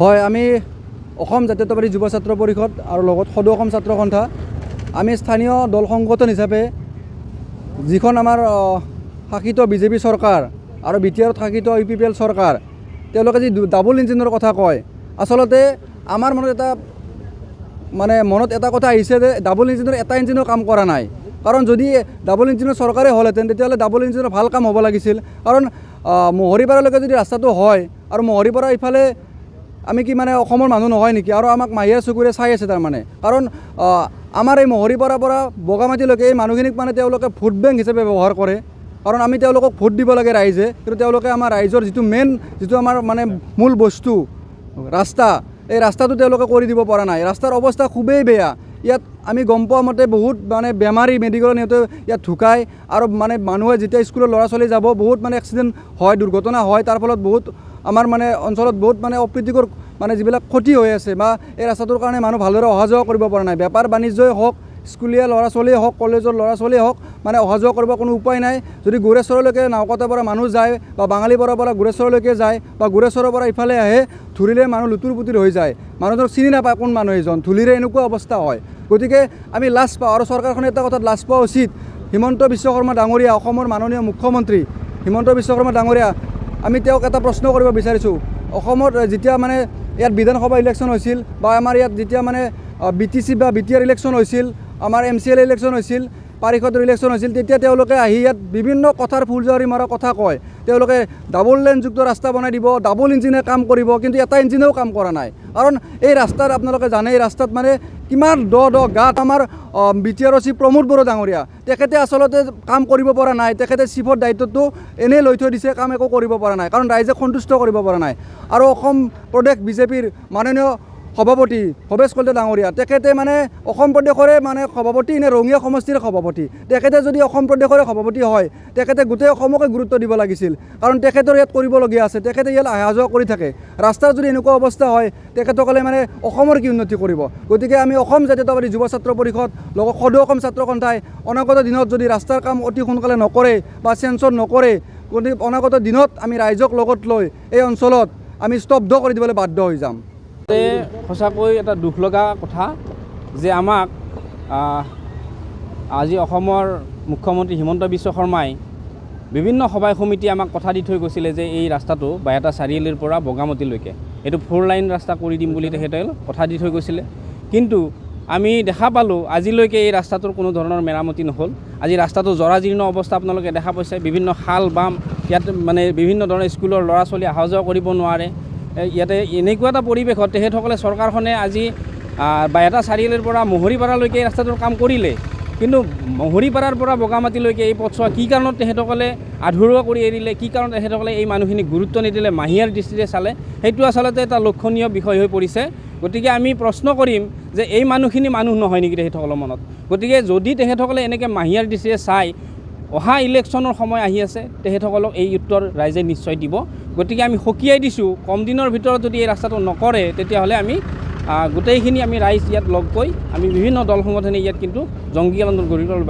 হয়, আমি অসম জাতীয়তাবাদী যুৱ ছাত্ৰ পৰিষদ আৰু লগত সদৌ অসম ছাত্ৰ সন্থা আমি স্থানীয় দল সংগঠন হিচাপে যিখন আমাৰ শাসিত বিজেপি চৰকাৰ আৰু বিটিআৰত শাসিত UPPL চৰকাৰ তেওঁলোকে যি ডাবল ইঞ্জিনৰ কথা কয়, আচলতে আমাৰ মনত এটা কথা আহিছে যে ডাবল ইঞ্জিনৰ এটা ইঞ্জিনো কাম কৰা নাই। কাৰণ যদি ডাবল ইঞ্জিনৰ চৰকাৰে হ'লহেঁতেন তেতিয়াহ'লে ডাবল ইঞ্জিনৰ ভাল কাম হ'ব লাগিছিল। কাৰণ মহৰীপাৰালৈকে যদি ৰাস্তাটো হয় আৰু মহৰীপাৰা ইফালে আমি কি অসমৰ মানুহ নহয় নেকি? আৰু আমাক মাহিয়াৰ চকুৰে চাই আছে তাৰমানে। কাৰণ আমাৰ এই মহৰীপাৰাৰ পৰা বগামাটিলৈকে এই মানুহখিনিক তেওঁলোকে ভোট বেংক হিচাপে ব্যৱহাৰ কৰে। কাৰণ আমি তেওঁলোকক ভোট দিব লাগে ৰাইজে, কিন্তু তেওঁলোকে আমাৰ ৰাইজৰ যিটো আমাৰ মূল বস্তু ৰাস্তা, এই ৰাস্তাটো তেওঁলোকে কৰি দিব পৰা নাই। ৰাস্তাৰ অৱস্থা খুবেই বেয়া। ইয়াত আমি গম পোৱা মতে বহুত বেমাৰী মেডিকেলত সিহঁতে ইয়াত ঢুকায় আৰু মানুহে যেতিয়া স্কুলৰ ল'ৰা ছোৱালী যাব বহুত এক্সিডেণ্ট হয়, দুৰ্ঘটনা হয়। তাৰ ফলত বহুত আমাৰ অঞ্চলত বহুত অপ্ৰীতিকৰ যিবিলাক ক্ষতি হৈ আছে বা এই ৰাস্তাটোৰ কাৰণে মানুহ ভালদৰে অহা যোৱা কৰিব পৰা নাই। বেপাৰ বাণিজ্যই হওক, স্কুলীয়া ল'ৰা ছোৱালীয়ে হওক, কলেজৰ ল'ৰা ছোৱালীয়ে হওক, অহা যোৱা কৰিব কোনো উপায় নাই। যদি গোৰেশ্বৰলৈকে নাওকটাৰ পৰা মানুহ যায় বা বাঙালীপাৰাৰ পৰা গোৰেশ্বৰলৈকে যায় বা গোৰেশ্বৰৰ পৰা ইফালে আহে, ধূলিৰে মানুহ লুতুৰ পুতুৰ হৈ যায়। মানুহজনক চিনি নাপায় কোন মানুহ এইজন, ধূলিৰে এনেকুৱা অৱস্থা হয়। গতিকে আমি লাজ পাওঁ আৰু চৰকাৰখনে এটা কথাত লাজ পোৱা উচিত। হিমন্ত বিশ্ব শৰ্মা ডাঙৰীয়া, অসমৰ মাননীয় মুখ্যমন্ত্ৰী হিমন্ত বিশ্ব শৰ্মা ডাঙৰীয়া, আমি তেওঁক এটা প্ৰশ্ন কৰিব বিচাৰিছোঁ। অসমত যেতিয়া ইয়াত বিধানসভা ইলেকশ্যন হৈছিল বা আমাৰ ইয়াত যেতিয়া BTC বা BTR ইলেকশ্যন হৈছিল, আমাৰ MCL ইলেকশ্যন হৈছিল, পাৰিষদৰ ইলেকশ্যন হৈছিল, তেতিয়া তেওঁলোকে আহি ইয়াত বিভিন্ন কথাৰ ফুলজাৰি মৰা কথা কয়। তেওঁলোকে ডাবল লেনযুক্ত ৰাস্তা বনাই দিব, ডাবল ইঞ্জিনে কাম কৰিব, কিন্তু এটা ইঞ্জিনেও কাম কৰা নাই। কাৰণ এই ৰাস্তাত আপোনালোকে জানে, এই ৰাস্তাত কিমান দ গাঁত। আমাৰ BTR চিফ প্ৰমোদ বড়ো ডাঙৰীয়া, তেখেতে আচলতে কাম কৰিব পৰা নাই। তেখেতে চিফৰ দায়িত্বটো এনেই লৈ থৈ দিছে, কাম একো কৰিব পৰা নাই। কাৰণ ৰাইজে সন্তুষ্ট কৰিব পৰা নাই। আৰু অসম প্ৰদেশ বিজেপিৰ মাননীয় সভাপতি ভৱেশ কলিতা ডাঙৰীয়া, তেখেতে অসম প্ৰদেশৰে সভাপতি নে ৰঙিয়া সমষ্টিৰ সভাপতি। তেখেতে যদি অসম প্ৰদেশৰে সভাপতি হয়, তেখেতে গোটেই অসমকে গুৰুত্ব দিব লাগিছিল। কাৰণ তেখেতৰ ইয়াত কৰিবলগীয়া আছে, তেখেতে ইয়াত অহা যোৱা কৰি থাকে। ৰাস্তাৰ যদি এনেকুৱা অৱস্থা হয়, তেখেতসকলে অসমৰ কি উন্নতি কৰিব? গতিকে আমি অসম জাতীয়তাবাদী যুৱ ছাত্ৰ পৰিষদ লগত সদৌ অসম ছাত্ৰ সন্থাই অনাগত দিনত যদি ৰাস্তাৰ কাম অতি সোনকালে নকৰে বা চেঞ্চৰ নকৰে, গতিকে অনাগত দিনত আমি ৰাইজক লগত লৈ এই অঞ্চলত আমি স্তব্ধ কৰি দিবলৈ বাধ্য হৈ যাম। সঁচাকৈ এটা দুখ লগা কথা যে আমাক আজি অসমৰ মুখ্যমন্ত্ৰী হিমন্ত বিশ্ব শৰ্মাই বিভিন্ন সভাই সমিতি আমাক কথা দি থৈ গৈছিলে যে এই ৰাস্তাটো বাইহাটা চাৰিআলিৰ পৰা বগামাটিলৈকে এইটো 4 লাইন ৰাস্তা কৰি দিম বুলি তেখেতে কথা দি থৈ গৈছিলে। কিন্তু আমি দেখা পালোঁ আজিলৈকে এই ৰাস্তাটোৰ কোনো ধৰণৰ মেৰামতি নহ'ল। আজি ৰাস্তাটো জৰাজীৰ্ণ অৱস্থা আপোনালোকে দেখা পাইছে। বিভিন্ন খাল বাম, ইয়াত বিভিন্ন ধৰণৰ স্কুলৰ ল'ৰা ছোৱালী অহা যোৱা কৰিব নোৱাৰে। ইয়াতে এনেকুৱা এটা পৰিৱেশত তেখেতসকলে চৰকাৰখনে আজি বাইহাটা চাৰিআলিৰ পৰা মহৰীপাৰালৈকে এই ৰাস্তাটোৰ কাম কৰিলে, কিন্তু মহৰীপাৰাৰ পৰা বগামাটিলৈকে এই পথছোৱা কি কাৰণত তেখেতসকলে আধৰুৱা কৰি এৰিলে, কি কাৰণত তেখেতসকলে এই মানুহখিনিক গুৰুত্ব নিদিলে, মাহিয়াৰ দৃষ্টিৰে চালে, সেইটো আচলতে এটা লক্ষণীয় বিষয় হৈ পৰিছে। গতিকে আমি প্ৰশ্ন কৰিম যে এই মানুহখিনি মানুহ নহয় নেকি তেখেতসকলৰ মনত? গতিকে যদি তেখেতসকলে এনেকৈ মাহিয়াৰ দৃষ্টিৰে চাই, অহা ইলেকশ্যনৰ সময় আহি আছে, তেখেতসকলক এই উত্তৰ ৰাইজে নিশ্চয় দিব। গতিকে আমি সকীয়াই দিছোঁ, কম দিনৰ ভিতৰত যদি এই ৰাস্তাটো নকৰে, তেতিয়াহ'লে আমি গোটেইখিনি ৰাইজ ইয়াত লগ গৈ আমি বিভিন্ন দল সংগঠনে ইয়াত কিন্তু জংগী আন্দোলন গঢ়ি তোলাৰ